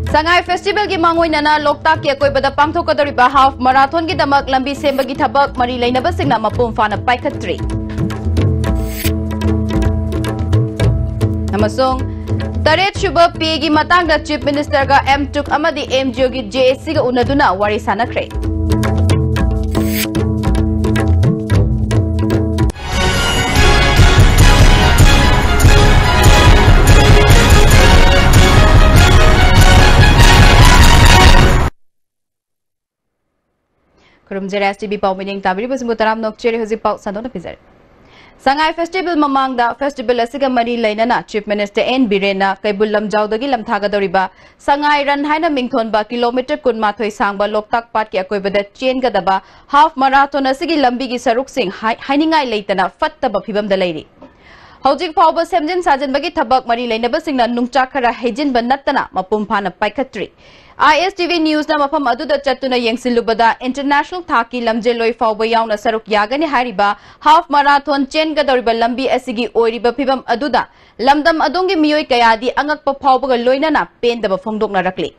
Sangai Festival ki mangoy nana loktak ki akoy bada pangthokadoriba half marathon ki damak lambi sembagi thabak mari lainaba singna mapum fana paikhatri. Namasong Taret Shuba P gi matangda Chief Minister ga M2 amadi MGO gi JSC ga unaduna wari sanakre. Kurumjera STB Pau Mining Tabiri Basmutaram Nokcheri Hosi Pau Sandona Pizar. Sangai Festival Mamangda Festival Asiga Mari Lainana Chief Minister N Birena Kaibulam Jaudagi Lam Thagadoriba Sangai Ran Haina Mingthonba kilometer Kunmathoi Sangba Loktak Pat ki akoibada chain gadaba half marathon asigi lambi gi saruk sing hainingai leitana fattaba phibam da leiri. Hojik Fauba Semjin Sajan Bagi Tabak Mari Lainaba Singna Nungchakara Hejin Banatana Mapum Phana Paikhatri. ISTV News na mafam aduda chatuna yengsilubada international thaki lamjeloi fauba yauna saruk yagani hariba half marathon chain gadoriba lambi asigi oiriba phibam aduda lamdam adongi miyoi kayadi angakpa fauba loinana pendaba phongdokna rakli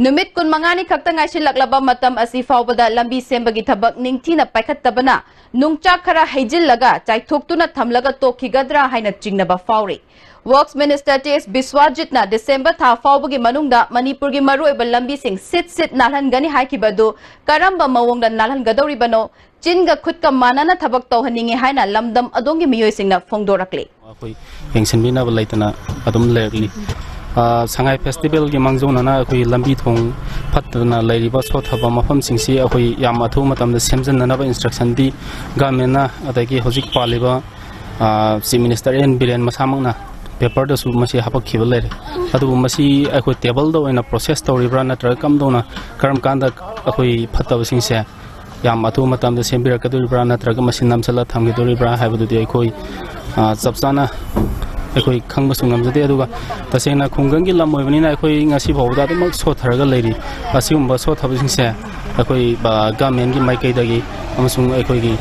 numit kun mangani khakta ngaisilaklaba matam asi faubada lambi sembagi thabak ningthina paikhattabana nungcha khara heijillaga chaithoktuna thamlaga tokhigadra haina chingnaba fauri. Works Minister T.S. Biswajitna December tha faubagi manungda Manipurgi maruiba lambi sing sit nalhangani haikibadu karamba mawongda nalhangadoribano chinga khutka manana thabak tawhaningi haina lamdam adongi miyoi singna phongdorakli. Akoi engsinbina balaitana adum lerli Sangai Festival ki mangzona na akoi lambi thong phatna lairiba sothaba mafam singsi akoi yam athu matamda semjanna na instruction di gamena adagi hojik paliba Chief Minister N Biren masamangna paper da su masi hapak khibal lere adu masi akoi table do ina process toribra na trakam do na karam kanda akoi phattaba singse yam athu matamda sembira kaduribra na trakam masi namsala thamgidoribra haibadu di akoi chapsana akoi khangba sungam jade aduga tasena khunggangi lamoibani na akoi ngasi bawda de mak sotharaga leiri asigumba sothaba singse akoi ba government gi maikai dagi amasung akoi gi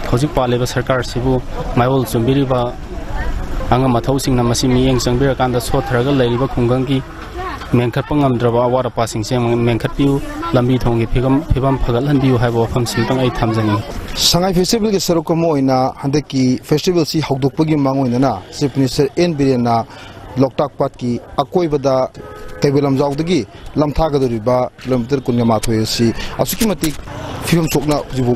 hojik paleba sarkar sibu maibol chumbiri ba anga mathau singna masi miyeng changbira kanda sotharaga leiriba khunggangi menkhat pangamdraba awara passing se menkhat piu lambi thongi phibam phagal hanbiu haibo pham singtang ai thamjani Sangai Festival ke sarukomo ina handaki festival si hogdokpagi mangoina na Chief Minister N Birena Loktak Pat ki akoibada kaibelam jaudagi lamthagadoriba kilometer kunyamathoi si asukimati film sokna jibu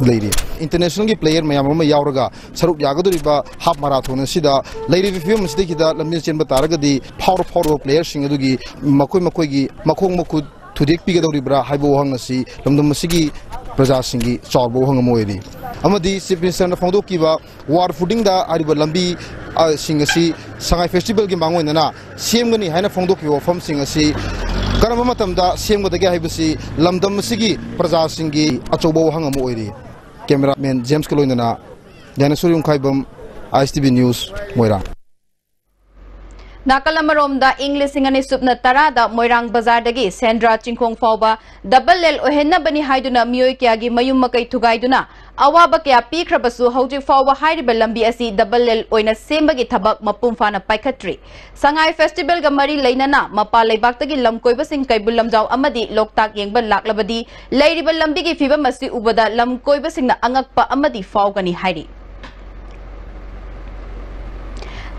leiri international ki player mayam ma yauraga saruk yagadoriba half marathon sida leiri film sidiki da lamni chenba taragadi power player sing adugi makoi gi makhong maku thudek pigadoribra haibo hangasi lamdam masigi Praja Singi Chorbo Hangamoiri. Amadi Chief Minister na Fondo Kiba war footing da ariba lambi singasi Sangai Festival ki mangoy na CM gani haina Fondo Kiba fam singasi karama matam da CM godagi haibasi lamdam sigi Praja Singi Achobo Hangamoiri. Cameraman James Kaloina na Janasuri Khaibam ISTV News Moira. Nakalamarom English singani supna tarada Moirang Bazar dagi Sandra Chingkong Fauba double lel ohenna bani haiduna miyoi kyagi mayum makai thugaiduna awaba kya pikhrabasu hojik fauba hairiba lambi asi double lel oina sembagi thabak mapum fana paikhatri Sangai Festival ga mari leinana mapa leibak tagi lamkoiba sing kaibul lamjau amadi loktak yengba laklabadi leiriba lambi gi fiba masi ubada lamkoiba singna angakpa amadi faugani hairi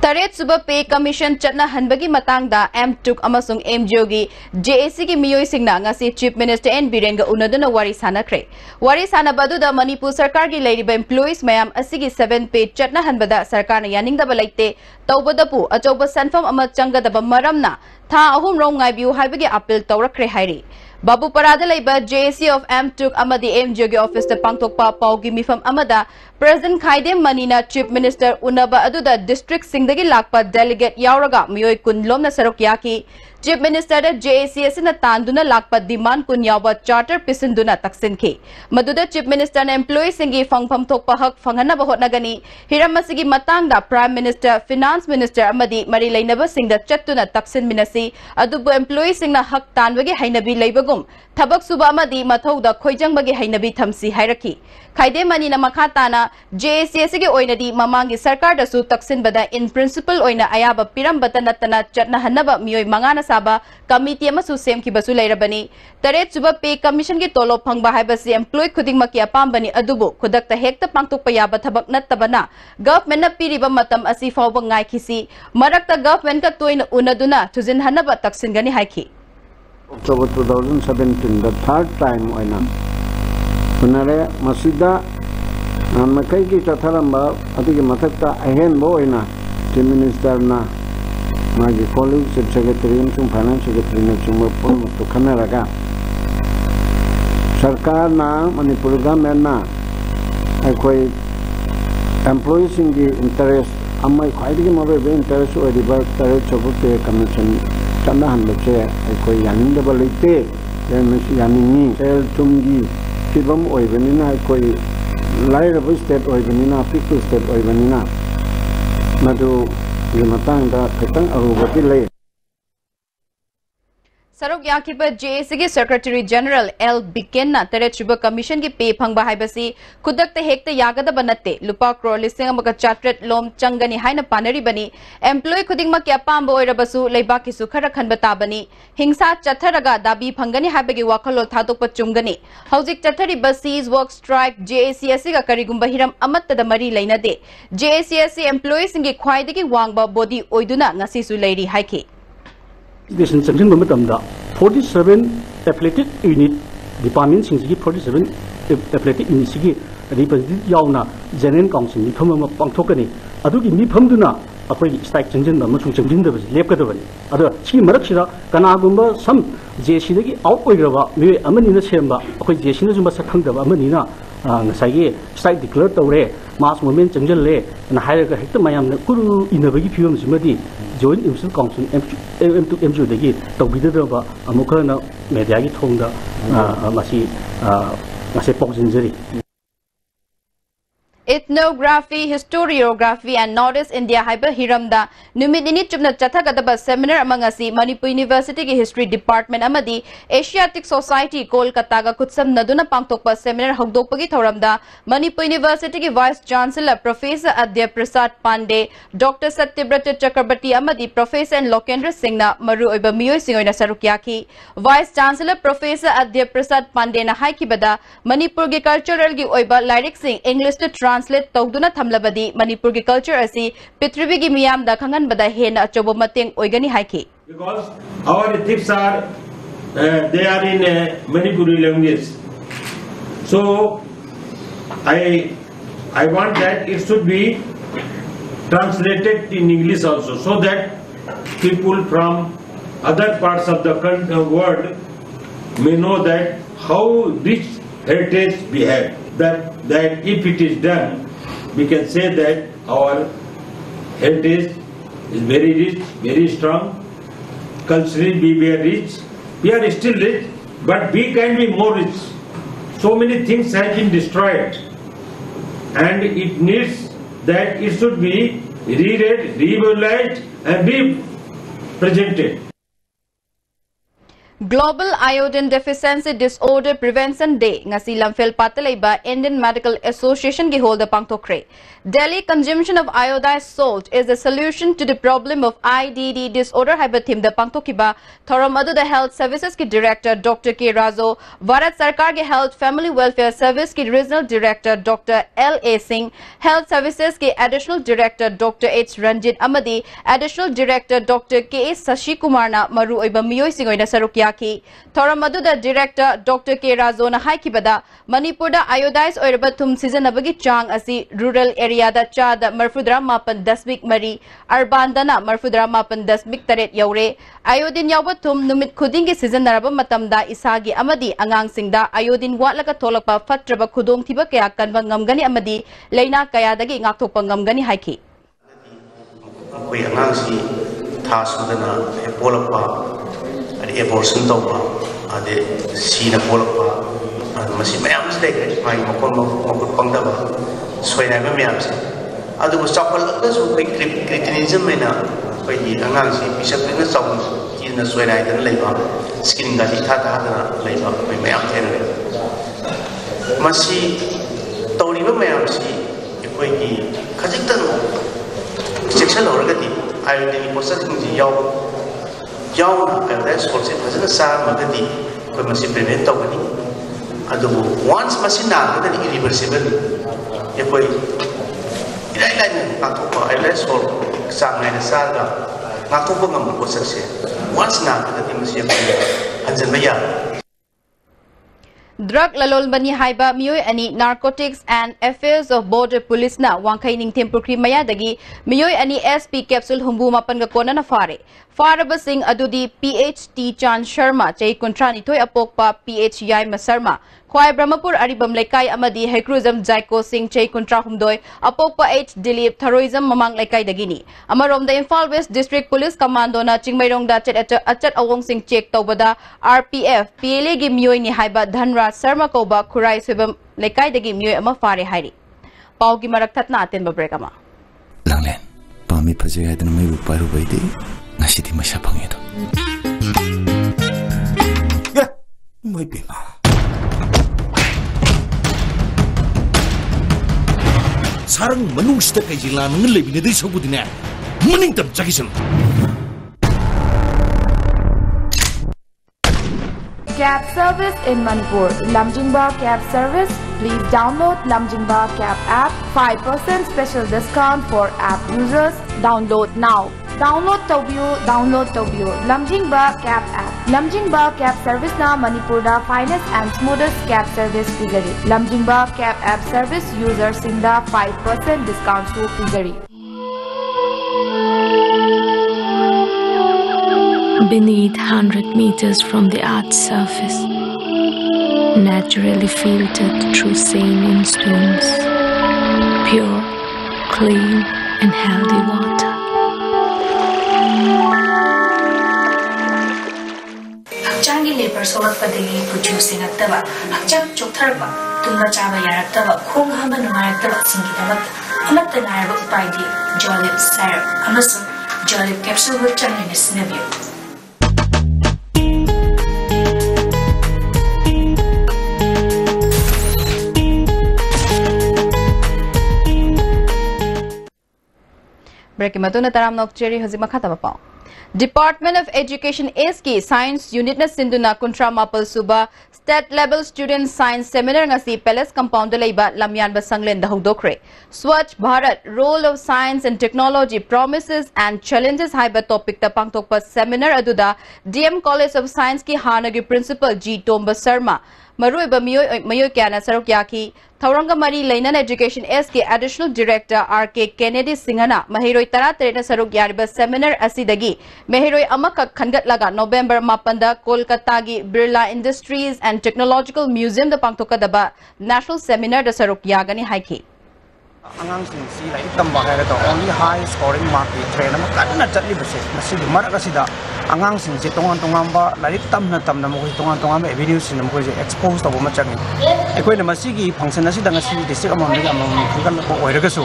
Taret Suba Pay Commission Chatna Hanbagi Matangda M2 amasung MGO gi JSC gi miyoi singna ngasi Chief Minister N Birenga unaduna wari sanakre wari sanabaduda Manipur Sarkar gi leiriba employees mayam asigi 7 pay Chatna Hanbada Sarkar na yaningda balaite tawbadapu achoba sanfam ama changadaba maramna tha ahum rong ngaibiu haibagi appeal tawrakre hairi Babu Parada Laiba JSC of M2 Amadi MGO gi office ta pangthokpa paugi mifam amada President Khaidem Manina Chief Minister Unaba aduda district singdagi lakpa delegate yauraga miyoi kunlom na sarok yaki Chief Minister JACS na tanduna lakpa demand kunyawa charter pisinduna taksinki. Maduda Chief Minister na employees singi fangpam thokpa hak fanghana bahot nagani hiram masigi matangda Prime Minister, Finance Minister amadi mari lainaba singda chattuna taksin minasi adubu employees singna hak tanwagi hainabi laibagum thabak suba amadi mathauda khoijangbagi hainabi thamsi hairaki. Khaide mani na makhatana JACS gi oinadi mamangi sarkar dasu taksin bada in principle oina ayaba piram batanatana chatna hanaba mioi mangana saba committee amasu sem ki basu lairabani tare suba pay commission gi tolo phangba haibasi employee khuding maki apambani adubu khudakta hekta pangtokpa yaba thabak nattabana government na piriba matam asi fawba ngai khisi marakta government ka toina unaduna thujin hanaba taksin gani haiki. October 2017 the third time oina Punare Masida Makai ki Chatharamba Atiki Matakta Ahen Boina Chief Minister na Magi colleague Chief Secretary and Finance Secretary na Chumba Purma to Kanaraga Sarkar na Manipur government na Akoi employees in the interest Amai Kwaidi Mabe interest or the Tare Chopote Commission Chanda Handache Akoi Yanin the Balite then Yanini Sel Tumgi Tibam Oivanina Akoi Lairable state Oivanina, Pickle state Oivanina Madu Limatanga Katang Arubati Lay. Sarok Yakiba JACS Secretary General L. Bikenna Tere Chuba Commission ki pay phangba haibasi kudakta hekta yagada banate lupa crore listing amaga chatret lom changani haina panari bani employee khudingma ki apamba oirabasu leibaki su khara khanba tabani hingsa chatharaga dabi phangani haibagi wakhalo thadokpa chumgani hauzik chathari buses work strike JACS ga karigumba hiram amatta da mari leinade JACS employees singi khwaidagi wangba body oiduna ngasi su leiri haiki. This is something we have 47 athletic unit departments in 47 athletic units represented yauna general council ni thoma pangthokani adugi mi phamduna akoi strike chanjin da masung chanjin da lepkadabani adu chi maraksida kanagumba sam JC dagi out oiraba mi amani na semba akoi JC na jumba sakhangdaba amani na ngasai strike declare tawre mass movement chanjal le na hairaga hekta mayam na kuru inabagi phiwam simadi Joint Imsul Council M2MU dagi tawbidaba amuka na media gi thongda masi pokjinjari. Ethnography, Historiography and Northeast India Hyper Hiramda Numidini Chubna Chathagadaba Seminar amongasi Manipur University ki History Department Amadi Asiatic Society Kolkata Kutsam Naduna Pangtokpa Seminar Hogdokpagi Thoramda Manipur University ki Vice Chancellor Professor Adya Prasad Pandey Dr. Satyabrata Chakrabarti Amadi Professor and Lokendra Singh na Maru Oiba Miyoi Singoina Sarukyaki Vice Chancellor Professor Adya Prasad Pandey na Haikibada Manipur ki cultural ki Oiba lyric sing English to translate tawduna thamlabadi Manipur ki culture asi Pitrivi ki miyam da khangan bada hena achobo mateng oigani haiki. Because our ethics are they are in Manipuri language, so I want that it should be translated in English also, so that people from other parts of the world may know that how rich heritage we have. That if it is done, we can say that our heritage is very rich, very strong. Culturally, we are rich. We are still rich, but we can be more rich. So many things have been destroyed, and it needs that it should be reread, revitalized, and represented. Global Iodine Deficiency Disorder Prevention Day ngasi lamfel patalaiba Indian Medical Association ki holda pangtokre. Daily consumption of iodized salt is the solution to the problem of IDD disorder haibathim da pangtokiba thoramadu the Health Services ki Director Dr. K. Razo, Bharat Sarkar ki Health Family Welfare Service ki Regional Director Dr. L.A. Singh, Health Services ki Additional Director Dr. H. Ranjit Amadi, Additional Director Dr. K. Sashi Kumar na maru oiba miyoi singoina sarukya ki thoramadu the Director Dr. K. Razo na haikibada Manipur da iodized oiraba thum sijanabagi chang asi rural area da chada marfudra mapan dasmik mari arbandana marfudra mapan dasmik taret yaure iodine yawba thum numit khuding gi sijanaraba matamda isagi amadi angang singda iodine watlaga tholakpa fatraba khudong thiba kaya kanba ngamgani amadi leina kaya dagi ngakthokpa ngamgani haiki koi angang si tha sudana polapa abortion tauba ade sina polakpa masi mayam se dai mai mokut pangdaba soina ba mayam se adu ko chapal ka su criticism mena pai angang si bisa na chaw ki na soina idan leiba skin ga tha na leiba pai mayam thene masi tawriba mayam si ekoi ki khajiktan section orgati ayudini processing ji yaw na ayudai source fazana sa magati koi masi prevent tawani adu once masi na gadani irreversible ekoi ilai ka thokpa ayudai source sang na sa ga ka thokpa ngam process once na gadani masi hanjan baya Drug lalol bani haiba miyoi ani Narcotics and Affairs of Border Police na wangkai ning tempukri maya dagi miyoi ani SP capsule humbu mapan ga kona na fare Singh adudi PhD Chan Sharma chai kontrani thoi apokpa PHI Masarma Khwai Brahmapur Aribam Lekai amadi Hecruzam Jaiko Singh chai kontra humdoi apokpa H Dilip Tharoism mamang Lekai dagini amarom da Imphal West District Police Commando na Chingmairong da achat awong sing check tawbada RPF PLA gi miyoi ni haiba Dhanraj Sharma koba Khurai Subam Lekai dagi miyoi ama fare hairi pau gi marak thatna aten ba break ama Langlen pami phajai hadan mai bu paru baidi ngasidi masha phangedo ya mai bima sarang manung sita kai jila nang lebi ne dei sobudine maning tam chagisan Cab service in Manipur. Lamjingba Cab service. Please download Lamjingba Cab app. 5% special discount for app users. Download now. Download Tobio. Lamjingba Cab app. Lamjingba Cab service na Manipur da finest and smoothest cab service pigari. Lamjingba Cab app service users in the 5% discount to pigari. Beneath 100 meters from the Earth's surface, naturally filtered through saline stones, pure, clean and healthy water. Hakchangi labor solatpadagi producing attaba, hakchang choktarba, tumba chaba yaraktaba, khong hamba nungayaktaba singidaba, amatta nayaba upaidi, Jolip syrup, amasu Jolip capsule with changi nisnabyo. Break matuna taram nok cheri hozi makata ba pao Department of Education SK Science Unit na sinduna kontra mapal suba state level student science seminar ngasi Palace compound leiba lamyan ba sanglen da hudokre Swachh Bharat role of science and technology promises and challenges haiba topic ta pangtokpa seminar aduda DM College of Science ki hanagi principal G Tomba Sharma Maruiba Mayo Kyana Sarukyaki, Tauranga Mari Lainan Education SK Additional Director RK Kennedy Singhana, Mahiroi Taratrena Sarukyariba Seminar Asidagi, Mahiroi Amaka Kangat Laga, November Mapanda, Kolkatagi, Birla Industries and Technological Museum, the Pangtokadaba, National Seminar, the Sarukyagani Haiki. Angang sing like tamba hai to only high scoring mark train ma kadna chatli base masi di mar asida angang sing se tongan ba like tamna mo tongan ma avenue sin mo je expose to ma changi ekoi na masi gi function asida ngasi district amam kan ko oiraga su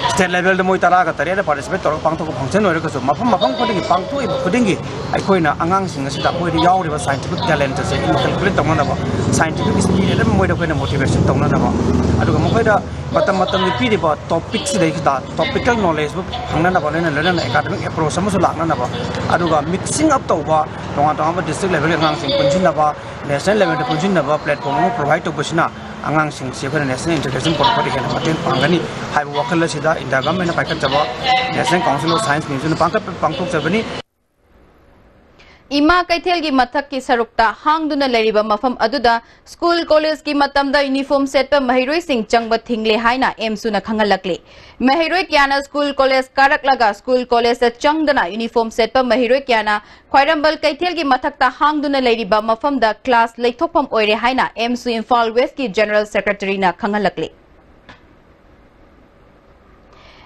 state level de moi tara ga tare da participate to pang to ko function oiraga su mafam ko ding pang to ko ding gi ekoi na angang sing asida moi ri yaw ri ba scientific talent se calculate to na ba scientific speed de moi da ko na motivation to na ba adu mo ko da matam ni pi ba topics dei da topical knowledge bu phangna na ba na na academic approach samu lakna na ba adu ga mixing up to ba tonga ba district level angang sing punjin na ba national level de punjin na ba platform mo provide to busina angang sing se ko national integration portfolio ke maten pangani hai bu wakal sida inda government na paikat jaba national council of science museum pangtok jabani Ima Kaithel gi mathak ki sarukta hangduna leriba mafam aduda school college ki matamda uniform set pa mahiroi sing changba thingle haina emsu na khangalakle mahiroi kyana school college karak laga school college ta changdana uniform set pa mahiroi kyana khwairambal Kaithel gi mathak ta hangduna leriba mafam da class leithokpam oire haina emsu Imphal West ki general secretary na khangalakle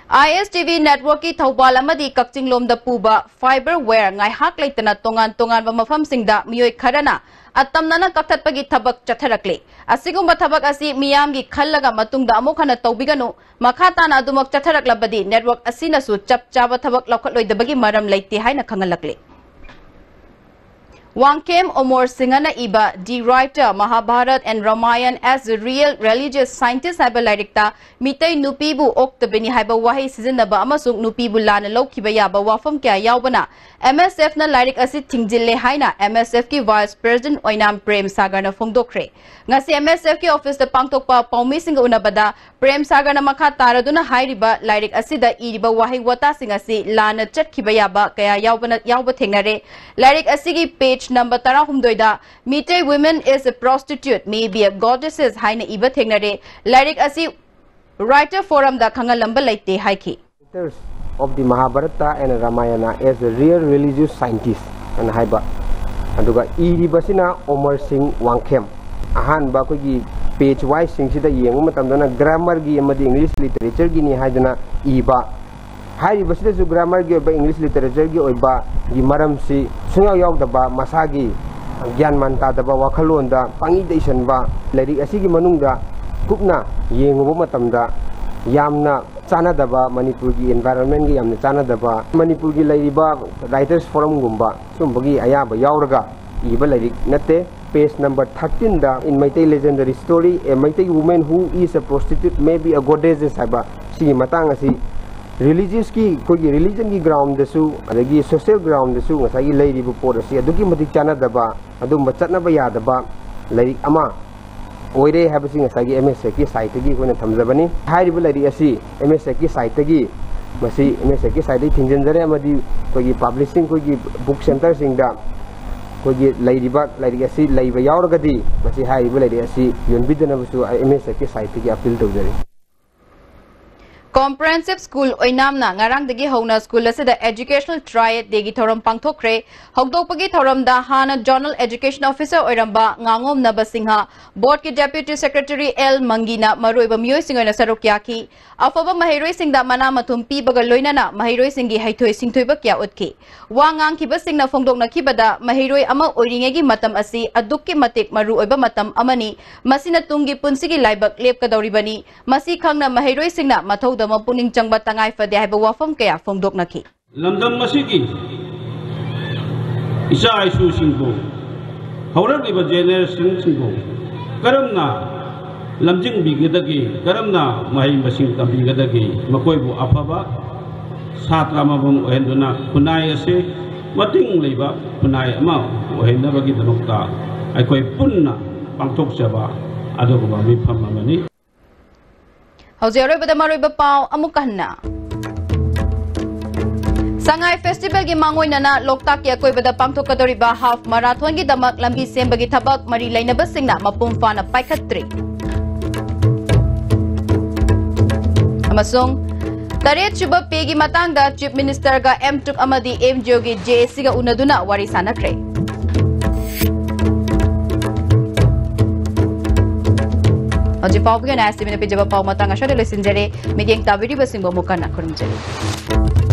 ISTV network ki thawbal amadi kakchinglom da puba fiber wire ngai hak leitana tongan ba mafam singda miyoi kharana atamnana kaktatpagi thabak chatharakle asigumba thabak asi miyam gi khallaga matungda amuk hana tawbiganu makhatana adumak chatharaklabadi network asina su chap chaba thabak laukhatloidabagi maram leite haina khangalakle Wangkem Omor Singhana iba the writer Mahabharat and Ramayan as a real religious scientist haiba lairikta mitai nupibu oktabeni haiba wahi sizinaba amasung nupibu lana lokhiba yaba wafam kya yaubana MSF na lairik asi thingjille haina MSF ki vice president oinam Prem Sagar na phongdokre ngasi MSF ki office da pangtokpa paumi singa unabada Prem Sagar na makha taraduna hairiba lairik asida iriba wahi wata singasi lana chatkhiba yaba kaya yauba thengnare lairik asigi page number 13 da Meetay women is a prostitute maybe a goddesses haina iba thengnare lyric asi writer forum da khangalamba laite haiki of the Mahabharata and Ramayana as a real religious scientist and haiba aduga iribasina Omar Singh Wangkhem ahan ba ko gi page wise sing sida yengu matamdana grammar gi amadi English literature gi ni haidana iba Hari basida su grammar gi ba English literature gi oiba gi maram si sungaw yaw daba masagi gyan manta daba wakhalon da pangi deisen ba lyric asigi manungda kupna yengu matamda yamna chana daba Manipur gi environment gi yamna chana daba Manipur gi lairiba writers forum gumba sumbagi ayaba yawraga iba lyric natte page number 13 da in Meitei legendary story a Meitei woman who is a prostitute may be a goddess haiba si matang asi religious ki kogi religion ki ground desu adagi social ground desu ngasai leiri bu por asi adugi matik chana daba adu machatna ba ya daba leiri ama oire habasi ngasai MSA ki site gi kona thamjabani hairi bu leiri asi MSA ki site gi masi MSA ki site thinjanjare amadi kogi publishing kogi book center singda kogi leiri ba leiri asi leiba yauragadi masi hairi bu leiri asi yonbidana busu MSA ki site gi appeal tawjari Comprehensive School Oinamna ngarang dagi hona school asida educational triad degi thoram pangthokre hogdokpagi thoram da hana journal education officer oiramba ngangom nabasingha board ki deputy secretary L Mangina maroiba miyoi singoina sarokya ki afaba mahiroi singda mana mathum pi baga loinana mahiroi singi haithoi singthoiba kya utki wangang ki basingna phongdokna kibada mahiroi ama oiringegi matam asi adukki matik maru oiba matam amani masina tungi punsigi laibak lepkadoribani masi khangna mahiroi singna mathau mapuning changba tangai fade haiba wafam kaya phongdoknaki lamdam masigi isa isu singbo haurak iba generation singbo karamna lamjing bigedagi karamna mai masing tambigedagi makoibu afaba satra mabum ohenduna kunai ase mating leiba kunai ama ohendna bagi danokta aikoi punna pangthok saba adoba mi phamamani Hauziaroi bada maroi bapau amukahna Sangai Festival gi mangoi nana Loktak ki akoi bada pangthokadori ba half marathon gi damak lambi sembagi thabak mari lainaba singna mapum fana paikhatri Amasung Taret chuba pegi matangda Chief Minister ga M2 amadi MJO gi JSC ga unaduna wari sanakre Hoji pau bigana astimina pe jaba pau matanga shade lesinjare mediang tabiri basingbo mukana kurumjare